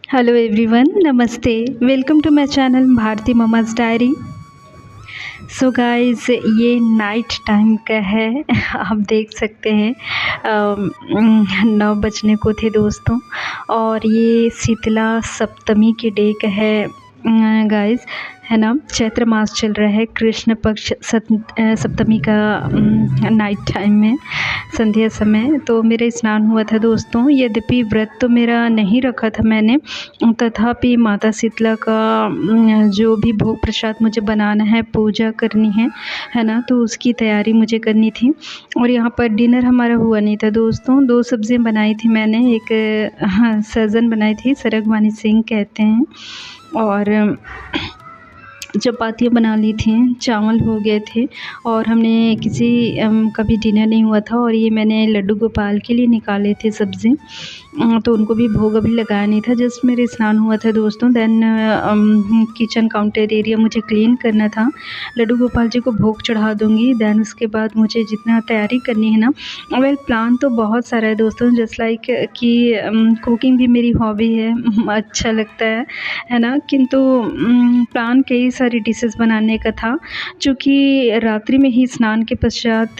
Hello everyone, नमस्ते। Welcome to my channel Bharti mamma's diary. So guys, ये night time का है। आप देख सकते हैं 9 बजने को थे दोस्तों, और ये शीतला सप्तमी के डे का है गाइस, है ना। चैत्र मास चल रहा है, कृष्ण पक्ष सप्तमी का नाइट टाइम में, संध्या समय। तो मेरा स्नान हुआ था दोस्तों। यद्यपि व्रत तो मेरा नहीं रखा था मैंने, तथापि माता शीतला का जो भी भोग प्रसाद मुझे बनाना है, पूजा करनी है ना, तो उसकी तैयारी मुझे करनी थी। और यहाँ पर डिनर हमारा हुआ नहीं था दोस्तों। 2 सब्ज़ियाँ बनाई थी मैंने। एक सहजन बनाई थी, सरगवानी सिंह कहते हैं, और चपातियाँ बना ली थी, चावल हो गए थे, और हमने किसी का भी डिनर नहीं हुआ था। और ये मैंने लड्डू गोपाल के लिए निकाले थे सब्ज़ी, तो उनको भी भोग अभी लगाया नहीं था। जस्ट मेरे स्नान हुआ था दोस्तों। देन किचन काउंटर एरिया मुझे क्लीन करना था। लड्डू गोपाल जी को भोग चढ़ा दूँगी। देन उसके बाद मुझे जितना तैयारी करनी है ना, वेल प्लान तो बहुत सारा है दोस्तों। जस्ट लाइक कि कुकिंग भी मेरी हॉबी है, अच्छा लगता है ना। किंतु प्लान कई सारी डिशेस बनाने का था, चूँकि रात्रि में ही स्नान के पश्चात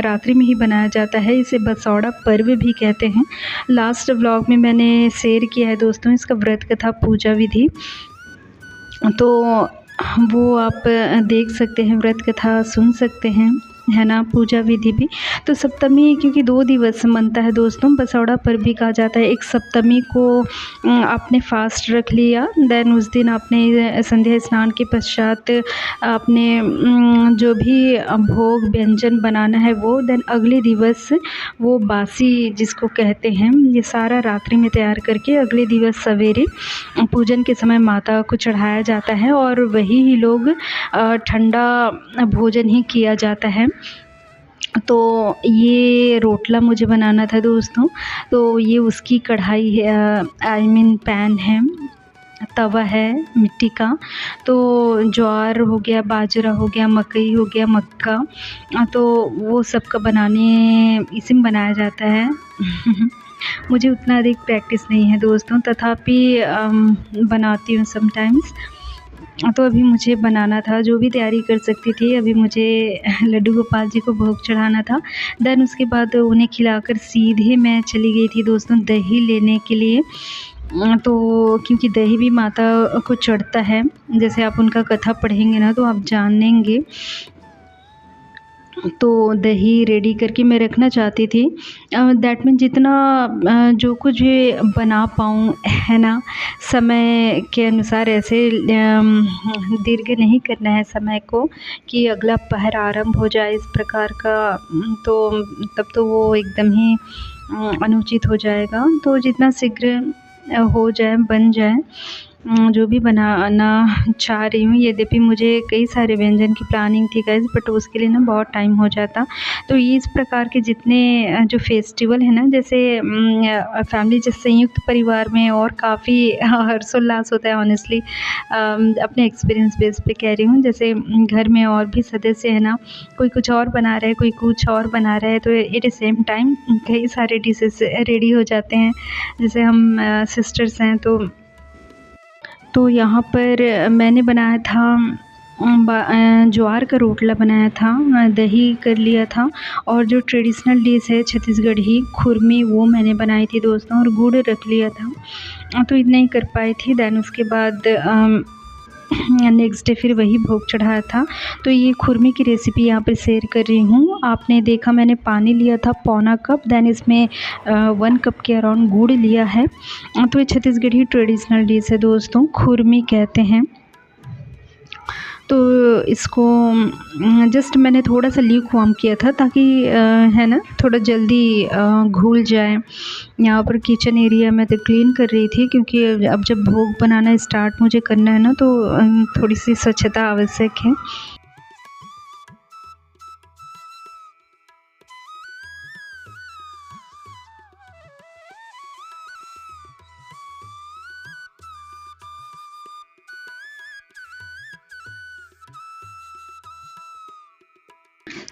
रात्रि में ही बनाया जाता है। इसे बसौड़ा पर्व भी कहते हैं। लास्ट व्लॉग में मैंने शेयर किया है दोस्तों इसका व्रत कथा पूजा विधि, तो वो आप देख सकते हैं, व्रत कथा सुन सकते हैं, है ना, पूजा विधि भी। तो सप्तमी क्योंकि 2 दिवस मनता है दोस्तों, बसौड़ा पर्व भी कहा जाता है। एक सप्तमी को आपने फास्ट रख लिया, देन उस दिन आपने संध्या स्नान के पश्चात आपने जो भी भोग व्यंजन बनाना है वो, देन अगले दिवस वो बासी जिसको कहते हैं, ये सारा रात्रि में तैयार करके अगले दिवस सवेरे पूजन के समय माता को चढ़ाया जाता है, और वही लोग ठंडा भोजन ही किया जाता है। तो ये रोटला मुझे बनाना था दोस्तों। तो ये उसकी कढ़ाई है, आई मीन पैन है, तवा है मिट्टी का। तो ज्वार हो गया, बाजरा हो गया, मकई हो गया, मक्का, तो वो सब का बनाने इसी में बनाया जाता है। मुझे उतना अधिक प्रैक्टिस नहीं है दोस्तों, तथापि बनाती हूँ समटाइम्स। तो अभी मुझे बनाना था, जो भी तैयारी कर सकती थी। अभी मुझे लड्डू गोपाल जी को भोग चढ़ाना था। देन उसके बाद उन्हें खिलाकर सीधे मैं चली गई थी दोस्तों दही लेने के लिए। तो क्योंकि दही भी माता को चढ़ता है, जैसे आप उनका कथा पढ़ेंगे ना तो आप जानेंगे। तो दही रेडी करके मैं रखना चाहती थी। दैट मीन जितना जो कुछ भी बना पाऊँ, है ना, समय के अनुसार ऐसे दीर्घ नहीं करना है समय को कि अगला पहर आरंभ हो जाए इस प्रकार का। तो तब तो वो एकदम ही अनुचित हो जाएगा। तो जितना शीघ्र हो जाए, बन जाए, जो भी बनाना चाह रही हूँ। यद्यपि मुझे कई सारे व्यंजन की प्लानिंग थी गाइस, बट उसके लिए ना बहुत टाइम हो जाता। तो ये इस प्रकार के जितने जो फेस्टिवल है ना, जैसे फैमिली जैसे संयुक्त परिवार में और काफ़ी हर्षोल्लास होता है ऑनेस्टली। अपने एक्सपीरियंस बेस पे कह रही हूँ। जैसे घर में और भी सदस्य है ना, कोई कुछ और बना रहा है, कोई कुछ और बना रहा है, तो एट द सेम टाइम कई सारे डिशेस रेडी हो जाते हैं। जैसे हम सिस्टर्स हैं, तो यहाँ पर मैंने बनाया था ज्वार का रोटला बनाया था, दही कर लिया था, और जो ट्रेडिशनल डिश है छत्तीसगढ़ी खुरमी, वो मैंने बनाई थी दोस्तों, और गुड़ रख लिया था। तो इतना ही कर पाई थी। देन उसके बाद नेक्स्ट डे फिर वही भोग चढ़ाया था। तो ये खुरमी की रेसिपी यहाँ पे शेयर कर रही हूँ। आपने देखा मैंने पानी लिया था पौना कप, देन इसमें 1 कप के अराउंड गुड़ लिया है। तो ये छत्तीसगढ़ी ट्रेडिशनल डिश है दोस्तों, खुरमी कहते हैं। तो इसको जस्ट मैंने थोड़ा सा ल्यूक वार्म किया था, ताकि है ना, थोड़ा जल्दी घुल जाए। यहाँ पर किचन एरिया मैं तो क्लीन कर रही थी, क्योंकि अब जब भोग बनाना स्टार्ट मुझे करना है ना, तो थोड़ी सी स्वच्छता आवश्यक है।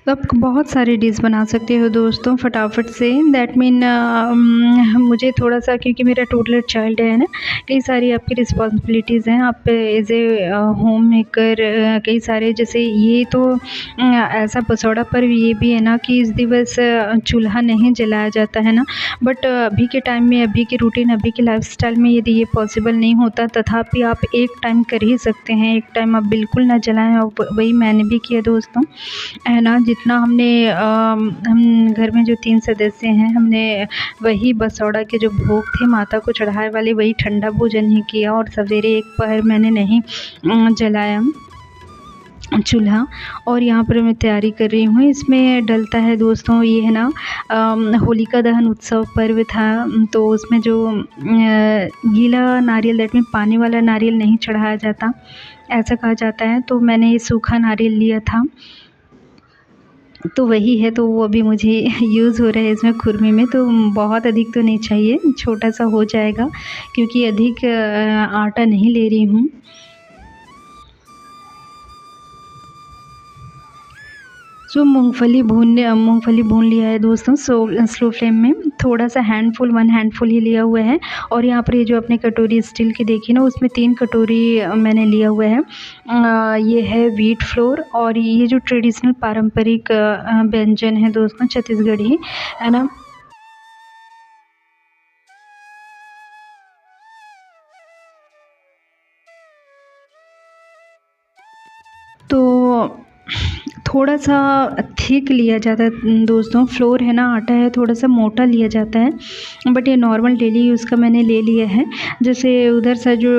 तो आप बहुत सारे डिश बना सकते हो दोस्तों फटाफट से। दैट मीन मुझे थोड़ा-सा, क्योंकि मेरा टोडलर चाइल्ड है ना, कई सारी आपकी रिस्पॉन्सिबिलिटीज़ हैं। आप एज़ ए होम मेकर कई सारे, जैसे ये तो ऐसा पसौड़ा पर्व ये भी है ना कि इस दिवस चूल्हा नहीं जलाया जाता है ना। बट अभी के टाइम में, अभी की रूटीन, अभी के लाइफ़स्टाइल में यदि ये पॉसिबल नहीं होता, तथापि आप एक टाइम कर ही सकते हैं। एक टाइम आप बिल्कुल ना जलाएँ, और वही मैंने भी किया दोस्तों, है ना। जितना हमने हम घर में जो 3 सदस्य हैं, हमने वही बसौड़ा के जो भोग थे माता को चढ़ाए वाले, वही ठंडा भोजन ही किया, और सवेरे एक पहर मैंने नहीं जलाया चूल्हा। और यहाँ पर मैं तैयारी कर रही हूँ। इसमें डलता है दोस्तों, ये है ना, होलिका दहन उत्सव पर्व था, तो उसमें जो गीला नारियल, दैट मीन पानी वाला नारियल नहीं चढ़ाया जाता, ऐसा कहा जाता है। तो मैंने ये सूखा नारियल लिया था, तो वही है, तो वो अभी मुझे यूज़ हो रहा है इसमें खुरमी में। तो बहुत अधिक तो नहीं चाहिए, छोटा-सा हो जाएगा, क्योंकि अधिक आटा नहीं ले रही हूँ। जो मूँगफली भून लिया है दोस्तों, स्लो फ्लेम में, थोड़ा-सा हैंडफुल, 1 हैंडफुल ही लिया हुआ है। और यहाँ पर ये जो आपने कटोरी स्टील की देखी ना, उसमें 3 कटोरी मैंने लिया हुआ है। ये है व्हीट फ्लोर, और ये जो ट्रेडिशनल पारंपरिक व्यंजन है दोस्तों छत्तीसगढ़ी, है ना। तो थोड़ा-सा थिक लिया जाता है दोस्तों, फ्लोर है ना, आटा है, थोड़ा-सा मोटा लिया जाता है। बट ये नॉर्मल डेली यूज़ का मैंने ले लिया है। जैसे उधर से जो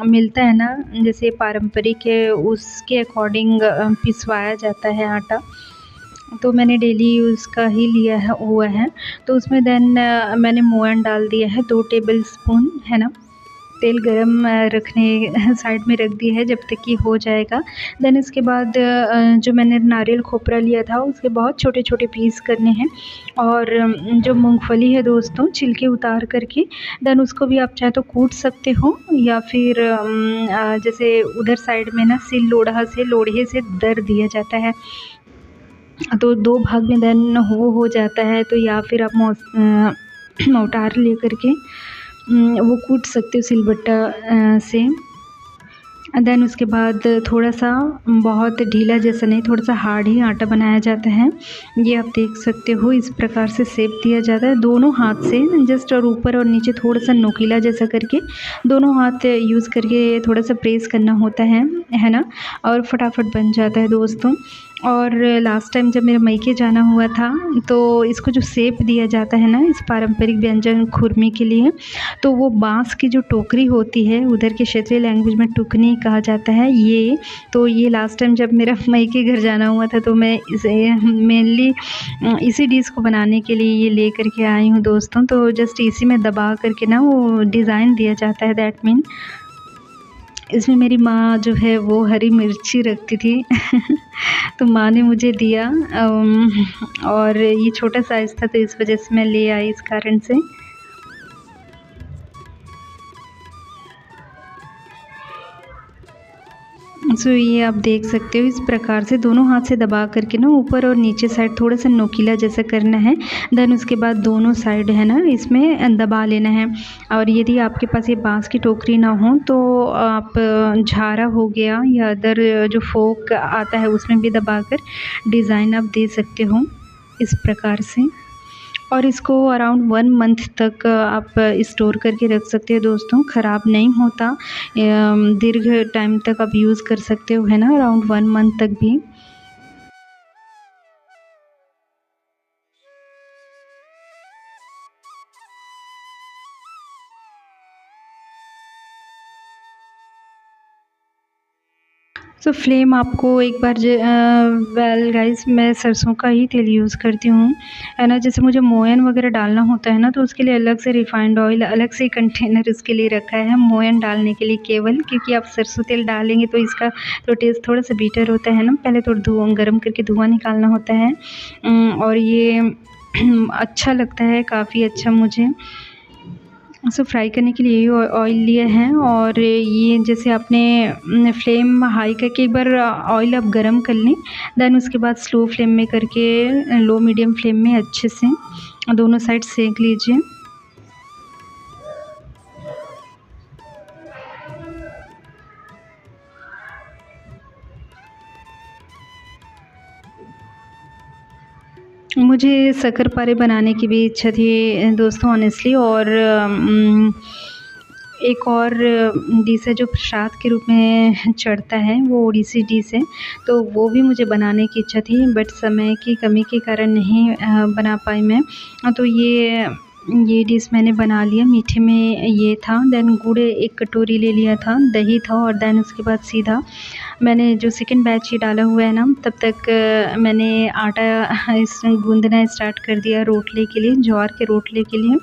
मिलता है ना, जैसे पारंपरिक है, उसके अकॉर्डिंग पिसवाया जाता है आटा। तो मैंने डेली यूज़ का ही लिया है हुआ है। तो उसमें देन मैंने मोयन डाल दिया है 2 टेबल स्पून, है ना। तेल गरम रखने साइड में रख दिया है जब तक कि हो जाएगा। देन इसके बाद जो मैंने नारियल खोपरा लिया था, उसके बहुत छोटे-छोटे पीस करने हैं। और जो मूँगफली है दोस्तों, छिलके उतार कर के, देन उसको भी आप चाहे तो कूट सकते हो, या फिर जैसे उधर साइड में ना लोढ़े से दर दिया जाता है। तो 2 भाग में देन वो हो जाता है। तो या फिर आप मोटार लेकर के वो कूट सकते हो सिलबट्टा से। देन उसके बाद थोड़ा-सा, बहुत ढीला जैसा नहीं, थोड़ा-सा हार्ड ही आटा बनाया जाता है। ये आप देख सकते हो, इस प्रकार से शेप दिया जाता है दोनों हाथ से, जस्ट, और ऊपर और नीचे थोड़ा-सा नोकीला जैसा करके दोनों हाथ यूज़ करके थोड़ा-सा प्रेस करना होता है ना, और फटाफट बन जाता है दोस्तों। और लास्ट टाइम जब मेरा मायके जाना हुआ था, तो इसको जो शेप दिया जाता है ना, इस पारंपरिक व्यंजन खुरमी के लिए, तो वो बाँस की जो टोकरी होती है, उधर के क्षेत्रीय लैंग्वेज में टुकनी कहा जाता है ये। तो ये लास्ट टाइम जब मेरा मायके घर जाना हुआ था, तो मैं इसे मेनली इसी डिश को बनाने के लिए ये ले कर के आई हूँ दोस्तों। तो जस्ट इसी में दबा करके ना वो डिज़ाइन दिया जाता है, दैट मीन इसमें मेरी माँ जो है वो हरी मिर्ची रखती थी तो माँ ने मुझे दिया, और ये छोटा साइज़ था, तो इस वजह से मैं ले आई इस कारण से। सो ये आप देख सकते हो, इस प्रकार से दोनों हाथ से दबा करके ना ऊपर और नीचे साइड थोड़ा-सा नोकीला जैसा करना है। देन उसके बाद दोनों साइड है ना, इसमें दबा लेना है। और यदि आपके पास ये बाँस की टोकरी ना हो, तो आप झारा हो गया या अदर जो फोक आता है, उसमें भी दबाकर डिज़ाइन आप दे सकते हो इस प्रकार से। और इसको अराउंड 1 मंथ तक आप स्टोर करके रख सकते हो दोस्तों, ख़राब नहीं होता। दीर्घ टाइम तक आप यूज़ कर सकते हो, है ना, अराउंड 1 मंथ तक भी। सो फ्लेम आपको एक बार वेल गाइस, मैं सरसों का ही तेल यूज़ करती हूँ, है ना। जैसे मुझे मोयन वगैरह डालना होता है ना, तो उसके लिए अलग से रिफ़ाइंड ऑयल, अलग से कंटेनर उसके लिए रखा है मोयन डालने के लिए केवल, क्योंकि आप सरसों तेल डालेंगे तो इसका तो टेस्ट थोड़ा-सा बीटर होता है ना। पहले तो धुआँ गरम करके धुआँ निकालना होता है, और ये अच्छा लगता है, काफ़ी अच्छा मुझे। सो फ्राई करने के लिए यही ऑयल लिए हैं और ये जैसे आपने फ्लेम हाई करके एक बार ऑयल आप गरम कर लें, देन उसके बाद स्लो फ्लेम में करके लो मीडियम फ्लेम में अच्छे से दोनों साइड सेक लीजिए। मुझे शक्करपारे बनाने की भी इच्छा थी दोस्तों ऑनेस्टली, और एक और डिश है जो प्रसाद के रूप में चढ़ता है, वो ओडिसी डिश है, तो वो भी मुझे बनाने की इच्छा थी, बट समय की कमी के कारण नहीं बना पाई मैं। तो ये डिश मैंने बना लिया। मीठे में ये था, देन गुड़ 1 कटोरी ले लिया था, दही था, और देन उसके बाद सीधा मैंने जो सेकंड बैच ये डाला हुआ है ना, तब तक मैंने आटा इस गूँदना स्टार्ट कर दिया रोटले के लिए, ज्वार के रोटले के लिए।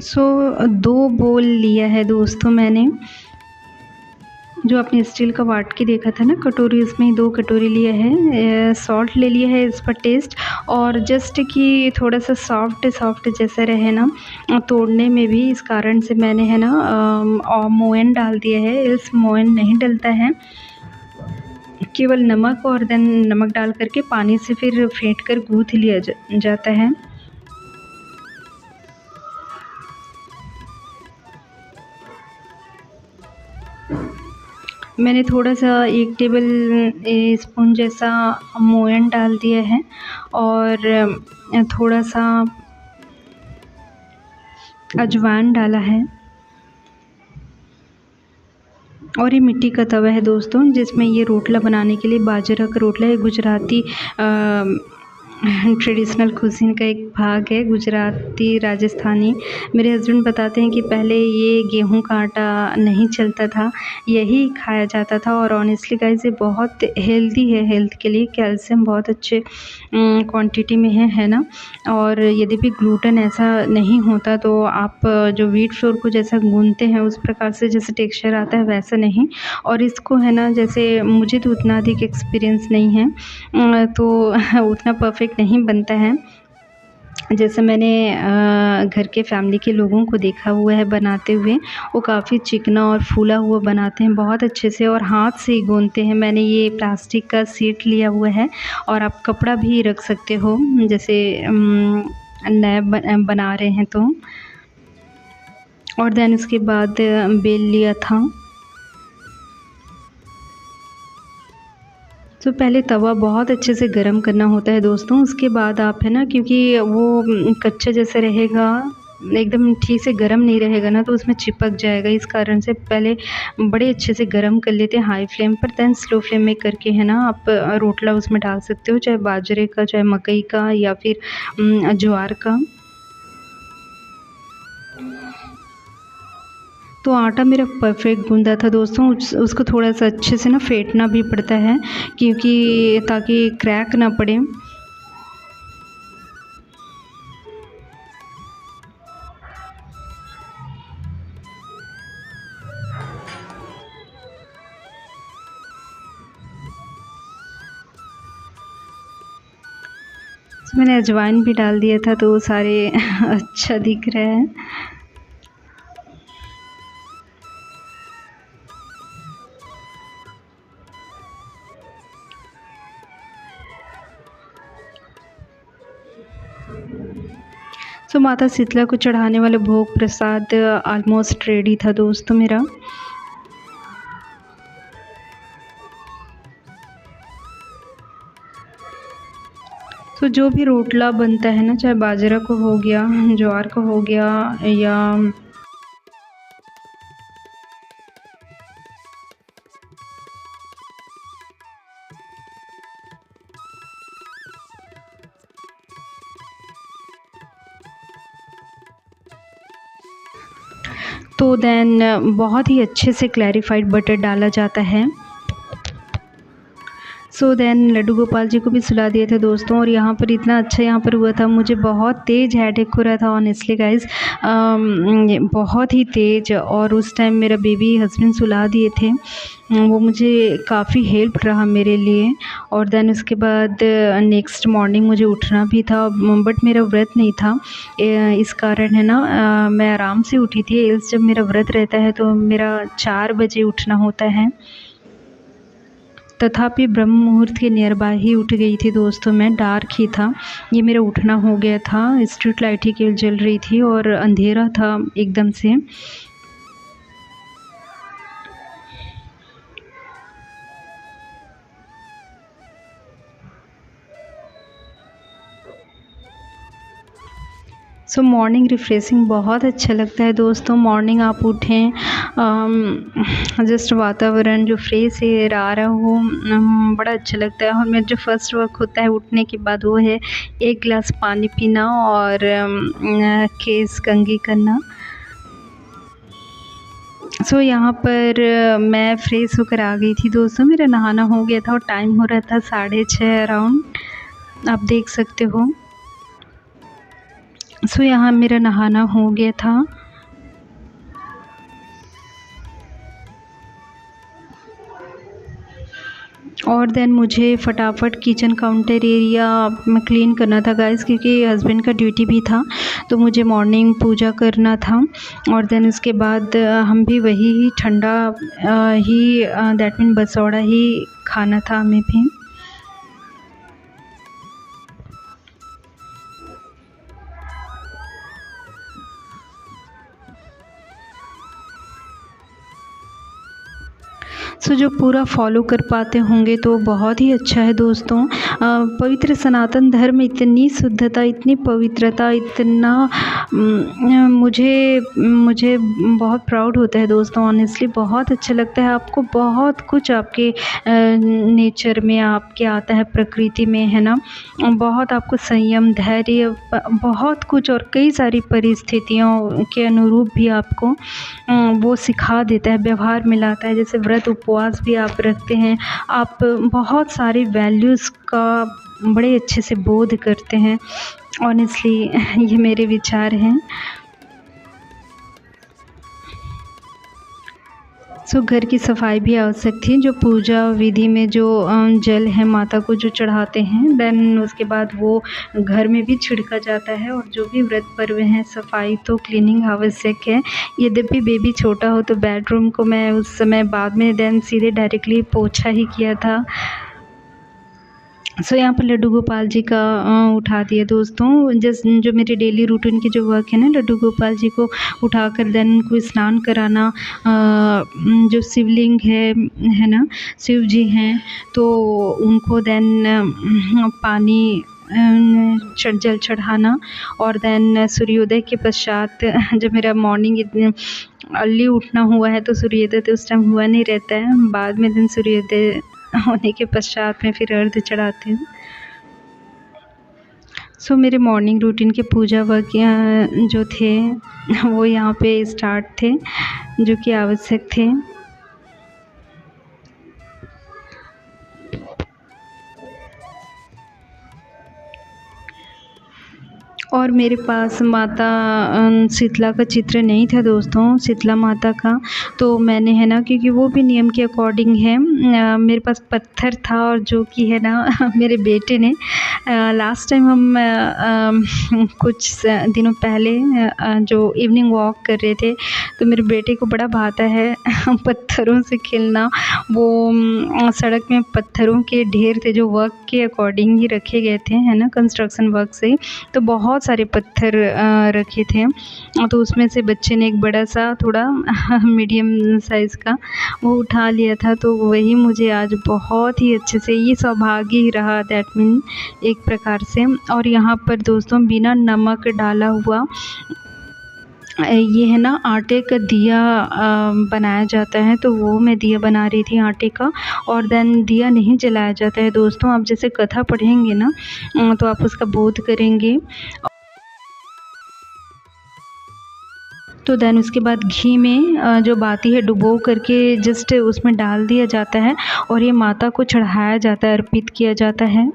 सो 2 बोल लिया है दोस्तों मैंने, जो आपने स्टील का वाट के देखा था ना कटोरी, उसमें 2 कटोरी लिया है। सॉल्ट ले लिया है इस पर टेस्ट, और जस्ट कि थोड़ा सा सॉफ्ट जैसा रहे ना तोड़ने में भी, इस कारण से मैंने है ना मोयन डाल दिया है। इस मोयन नहीं डलता है, केवल नमक और देन नमक डाल करके पानी से फिर फेंट कर गूँथ लिया जाता है। मैंने थोड़ा-सा 1 टेबल स्पून जैसा मोयन डाल दिया है, और थोड़ा-सा अजवाइन डाला है। और ये मिट्टी का तवा है दोस्तों, जिसमें ये रोटला बनाने के लिए, बाजरा का रोटला है, गुजराती ट्रेडिशनल कुज़ीन का एक भाग है, गुजराती राजस्थानी। मेरे हस्बैंड बताते हैं कि पहले ये गेहूं का आटा नहीं चलता था, यही खाया जाता था, और ऑनेस्टली गाइस ये बहुत हेल्दी है, हेल्थ के लिए कैल्शियम बहुत अच्छे क्वांटिटी में है ना। और यदि भी ग्लूटेन ऐसा नहीं होता तो आप जो व्हीट फ्लोर को जैसा गूंथते हैं उस प्रकार से जैसे टेक्सचर आता है वैसा नहीं। और इसको है ना, जैसे मुझे तो उतना अधिक एक्सपीरियंस नहीं है, तो उतना परफेक्ट नहीं बनता है। जैसे मैंने घर के फैमिली के लोगों को देखा हुआ है बनाते हुए, वो काफ़ी चिकना और फूला हुआ बनाते हैं बहुत अच्छे से, और हाथ से ही गूंथते हैं। मैंने ये प्लास्टिक का शीट लिया हुआ है, और आप कपड़ा भी रख सकते हो, जैसे नया बना रहे हैं तो। और देन उसके बाद बेल लिया था। तो पहले तवा बहुत अच्छे से गरम करना होता है दोस्तों, उसके बाद आप है ना, क्योंकि वो कच्चा जैसा रहेगा, एकदम ठीक से गरम नहीं रहेगा ना, तो उसमें चिपक जाएगा। इस कारण से पहले बड़े अच्छे से गरम कर लेते हैं हाई फ्लेम पर, देन स्लो फ्लेम में करके है ना आप रोटला उसमें डाल सकते हो, चाहे बाजरे का, चाहे मकई का, या फिर ज्वार का। तो आटा मेरा परफेक्ट गूँधा था दोस्तों। उसको थोड़ा-सा अच्छे से ना फेंटना भी पड़ता है, क्योंकि ताकि क्रैक ना पड़े। मैंने अजवाइन भी डाल दिया था, तो वो सारे अच्छा दिख रहा है। सो माता शीतला को चढ़ाने वाला भोग प्रसाद ऑलमोस्ट रेडी था दोस्तों मेरा। तो जो भी रोटला बनता है ना, चाहे बाजरा को हो गया, ज्वार को हो गया, या तो देन बहुत ही अच्छे से क्लैरिफाइड बटर डाला जाता है। सो देन लड्डू गोपाल जी को भी सुला दिया था दोस्तों। और यहाँ पर इतना अच्छा यहाँ पर हुआ था, मुझे बहुत तेज़ हेडेक हो रहा था ऑनेस्टली गाइज़, बहुत ही तेज़। और उस टाइम मेरा बेबी हस्बैंड सुला दिए थे, वो मुझे काफ़ी हेल्प रहा मेरे लिए। और देन उसके बाद नेक्स्ट मॉर्निंग मुझे उठना भी था, बट मेरा व्रत नहीं था, इस कारण है ना मैं आराम से उठी थी। एल्स जब मेरा व्रत रहता है तो मेरा 4 बजे उठना होता है, तथापि ब्रह्म मुहूर्त के नियर बाय ही उठ गई थी दोस्तों मैं, डार्क ही था, ये मेरा उठना हो गया था। स्ट्रीट लाइट ही केवल जल रही थी और अंधेरा था एकदम से। सो मॉर्निंग रिफ्रेशिंग बहुत अच्छा लगता है दोस्तों। मॉर्निंग आप उठें, जस्ट वातावरण जो फ्रेश एयर आ रहा हो, बड़ा अच्छा लगता है। और मेरा जो फर्स्ट वर्क होता है उठने के बाद वो है 1 गिलास पानी पीना और केस कंघी करना। सो यहाँ पर मैं फ्रेश होकर आ गई थी दोस्तों, मेरा नहाना हो गया था और टाइम हो रहा था 6:30 अराउंड, आप देख सकते हो। सो यहाँ मेरा नहाना हो गया था। और देन मुझे फटाफट किचन काउंटर एरिया में क्लीन करना था गाइस, क्योंकि हस्बैंड का ड्यूटी भी था, तो मुझे मॉर्निंग पूजा करना था। और देन उसके बाद हम भी वही ठंडा ही दैट मीन बसौड़ा ही खाना था हमें भी। सो जो पूरा फॉलो कर पाते होंगे तो बहुत ही अच्छा है दोस्तों। पवित्र सनातन धर्म, इतनी शुद्धता, इतनी पवित्रता, इतना मुझे मुझे बहुत प्राउड होता है दोस्तों ऑनेस्टली। बहुत अच्छा लगता है, आपको बहुत कुछ आपके नेचर में आपके आता है, प्रकृति में, है ना। बहुत आपको संयम, धैर्य, बहुत कुछ और कई सारी परिस्थितियों के अनुरूप भी आपको वो सिखा देता है, व्यवहार में लाता है। जैसे व्रत उपवास भी आप रखते हैं, आप बहुत सारी वैल्यूज़ का बड़े अच्छे से बोध करते हैं। ऑनेस्टली ये मेरे विचार हैं। सो घर की सफाई भी आवश्यक थी। जो पूजा विधि में जो जल है माता को जो चढ़ाते हैं, देन उसके बाद वो घर में भी छिड़का जाता है। और जो भी व्रत पर्व हैं, सफाई तो क्लीनिंग आवश्यक है। यद्यपि बेबी छोटा हो तो बेडरूम को मैं उस समय बाद में देन सीधे डायरेक्टली पोछा ही किया था। सो यहाँ पर लड्डू गोपाल जी का उठा दिया दोस्तों। जो मेरे डेली रूटीन की जो वर्क है ना, लड्डू गोपाल जी को उठाकर देन उनको स्नान कराना। जो शिवलिंग है ना, शिव जी हैं, तो उनको देन पानी जल चढ़ाना। और देन सूर्योदय के पश्चात जब मेरा मॉर्निंग इतने अर्ली उठना हुआ है तो सूर्योदय तो उस टाइम हुआ नहीं रहता है, बाद में दिन सूर्योदय होने के पश्चात में फिर अर्घ्य चढ़ाती हूँ। सो मेरे मॉर्निंग रूटीन के पूजा वर्क जो थे वो यहाँ पे स्टार्ट थे, जो कि आवश्यक थे। और मेरे पास माता शीतला का चित्र नहीं था दोस्तों, शीतला माता का, तो मैंने है ना, क्योंकि वो भी नियम के अकॉर्डिंग है, मेरे पास पत्थर था। और जो कि है ना मेरे बेटे ने लास्ट टाइम हम कुछ दिनों पहले जो इवनिंग वॉक कर रहे थे, तो मेरे बेटे को बड़ा भाता है पत्थरों से खेलना। वो सड़क में पत्थरों के ढेर थे जो वर्क के अकॉर्डिंग ही रखे गए थे, है ना, कंस्ट्रक्शन वर्क से। तो बहुत सारे पत्थर रखे थे, तो उसमें से बच्चे ने एक बड़ा सा थोड़ा मीडियम साइज़ का वो उठा लिया था। तो वही मुझे आज बहुत ही अच्छे से, ये सौभाग्य ही रहा दैट मीन एक प्रकार से। और यहाँ पर दोस्तों बिना नमक डाला हुआ ये है ना आटे का दिया बनाया जाता है, तो वो मैं दिया बना रही थी आटे का। और देन दिया नहीं जलाया जाता है दोस्तों, आप जैसे कथा पढ़ेंगे ना तो आप उसका बोध करेंगे। तो देन उसके बाद घी में जो बाती है डुबो करके जस्ट उसमें डाल दिया जाता है और ये माता को चढ़ाया जाता है, अर्पित किया जाता है।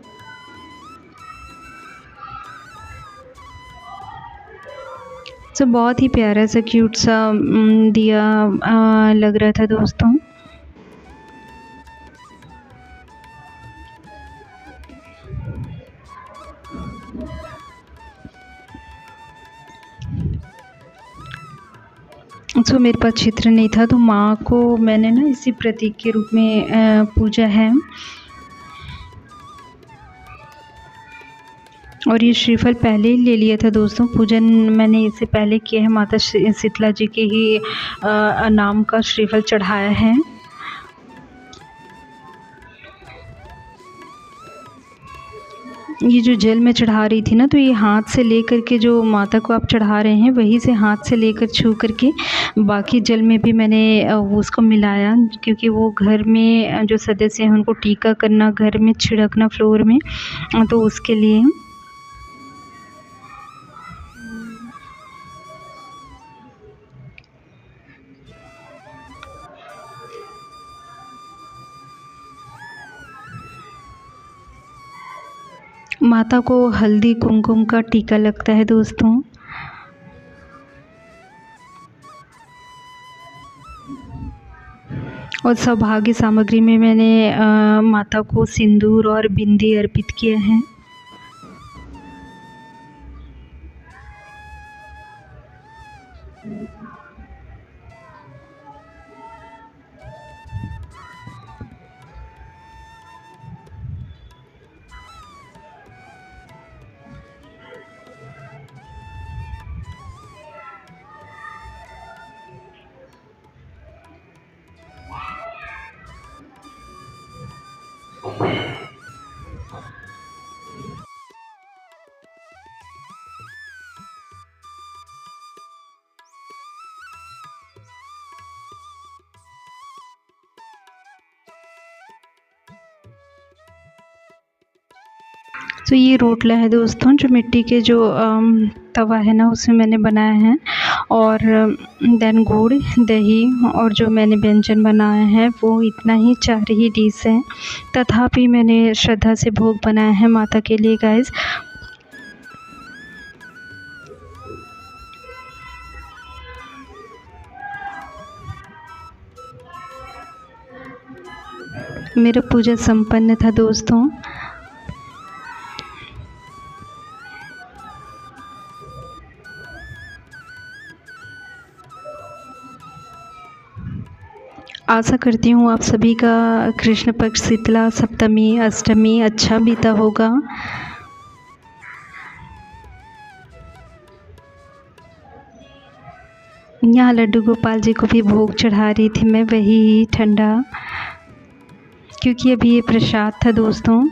सो बहुत ही प्यारा सा क्यूट सा दिया लग रहा था दोस्तों। सो मेरे पास चित्र नहीं था तो माँ को मैंने ना इसी प्रतीक के रूप में पूजा है। और ये श्रीफल पहले ही ले लिया था दोस्तों, पूजन मैंने इससे पहले किया है। माता शीतला जी के ही नाम का श्रीफल चढ़ाया है। ये जो जल मैं चढ़ा रही थी ना, तो ये हाथ से लेकर के जो माता को आप चढ़ा रहे हैं वहीं से हाथ से लेकर छू करके बाकी जल में भी मैंने उसको मिलाया, क्योंकि वो घर में जो सदस्य हैं उनको टीका करना, घर में छिड़कना फ्लोर में, तो उसके लिए। माता को हल्दी कुमकुम का टीका लगता है दोस्तों। और सौभाग्य सामग्री में मैंने माता को सिंदूर और बिंदी अर्पित किया है। तो ये रोटला है दोस्तों, जो मिट्टी के जो तवा है ना उसमें मैंने बनाया है। और देन गुड़, दही और जो मैंने व्यंजन बनाया है वो इतना ही 4 ही डिश है। तथापि मैंने श्रद्धा से भोग बनाया है माता के लिए गाइस। मेरा पूजा संपन्न था दोस्तों। आशा करती हूँ आप सभी का कृष्ण पक्ष शीतला सप्तमी अष्टमी अच्छा बीता होगा। यहाँ लड्डू गोपाल जी को भी भोग चढ़ा रही थी मैं, वही ठंडा, क्योंकि अभी ये प्रसाद था दोस्तों।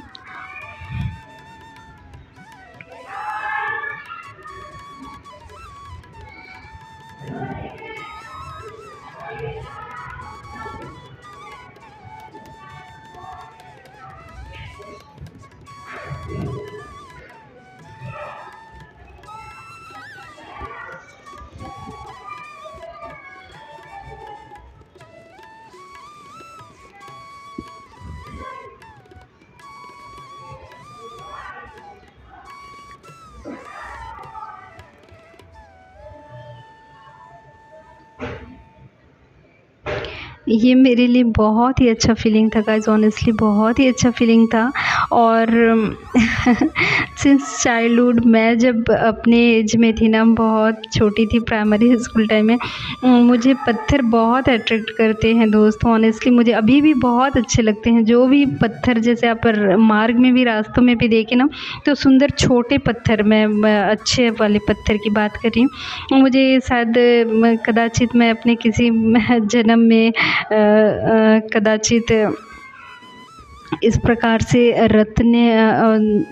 ये मेरे लिए बहुत ही अच्छा फीलिंग था गाइस, ऑनेस्टली बहुत ही अच्छा फीलिंग था। और सिंस चाइल्डहुड मैं जब अपने एज में थी ना, बहुत छोटी थी, प्राइमरी स्कूल टाइम में, मुझे पत्थर बहुत अट्रैक्ट करते हैं दोस्तों। ऑनेस्टली मुझे अभी भी बहुत अच्छे लगते हैं जो भी पत्थर, जैसे आप मार्ग में भी रास्तों में भी देखें ना, तो सुंदर छोटे पत्थर, मैं अच्छे वाले पत्थर की बात कर रही हूँ। मुझे शायद कदाचित मैं अपने किसी जन्म में कदाचित इस प्रकार से रत्न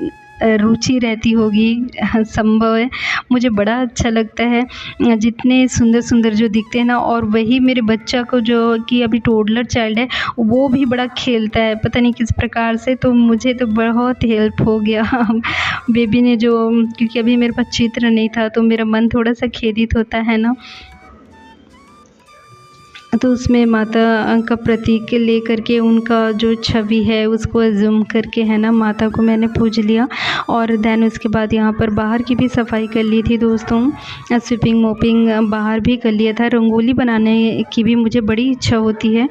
रुचि रहती होगी, संभव है। मुझे बड़ा अच्छा लगता है जितने सुंदर सुंदर जो दिखते हैं ना। और वही मेरे बच्चा को, जो कि अभी टोडलर चाइल्ड है, वो भी बड़ा खेलता है पता नहीं किस प्रकार से, तो मुझे तो बहुत हेल्प हो गया बेबी ने जो, क्योंकि अभी मेरे पास चित्र नहीं था तो मेरा मन थोड़ा सा खेदित होता है ना। तो उसमें माता का प्रतीक लेकर के उनका जो छवि है उसको अज़्यूम करके है ना माता को मैंने पूज लिया। और देन उसके बाद यहाँ पर बाहर की भी सफाई कर ली थी दोस्तों, स्वीपिंग मोपिंग बाहर भी कर लिया था। रंगोली बनाने की भी मुझे बड़ी इच्छा होती है,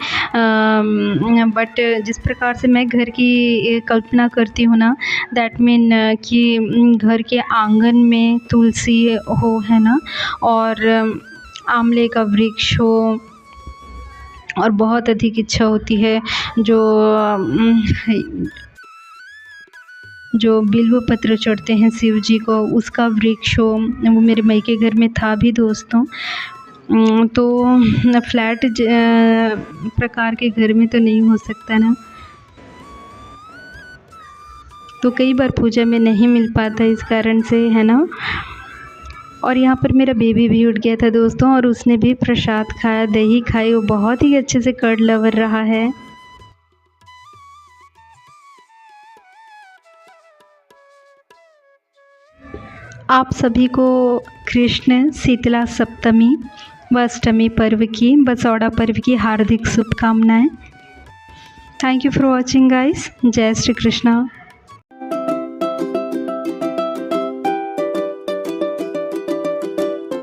बट जिस प्रकार से मैं घर की कल्पना करती हूँ ना, दैट मीन कि घर के आंगन में तुलसी हो, है ना, और आंवले का वृक्ष हो, और बहुत अधिक इच्छा होती है जो बिल्व पत्र चढ़ते हैं शिव जी को, उसका वृक्ष हो। वो मेरे मायके घर में था भी दोस्तों। तो फ्लैट प्रकार के घर में तो नहीं हो सकता ना, तो कई बार पूजा में नहीं मिल पाता इस कारण से, है ना। और यहाँ पर मेरा बेबी भी उठ गया था दोस्तों, और उसने भी प्रसाद खाया, दही खाई। वो बहुत ही अच्छे से कर्ड लवर रहा है। आप सभी को कृष्ण शीतला सप्तमी व अष्टमी पर्व की, बसौड़ा पर्व की हार्दिक शुभकामनाएं। Thank you for watching guys. जय श्री कृष्णा।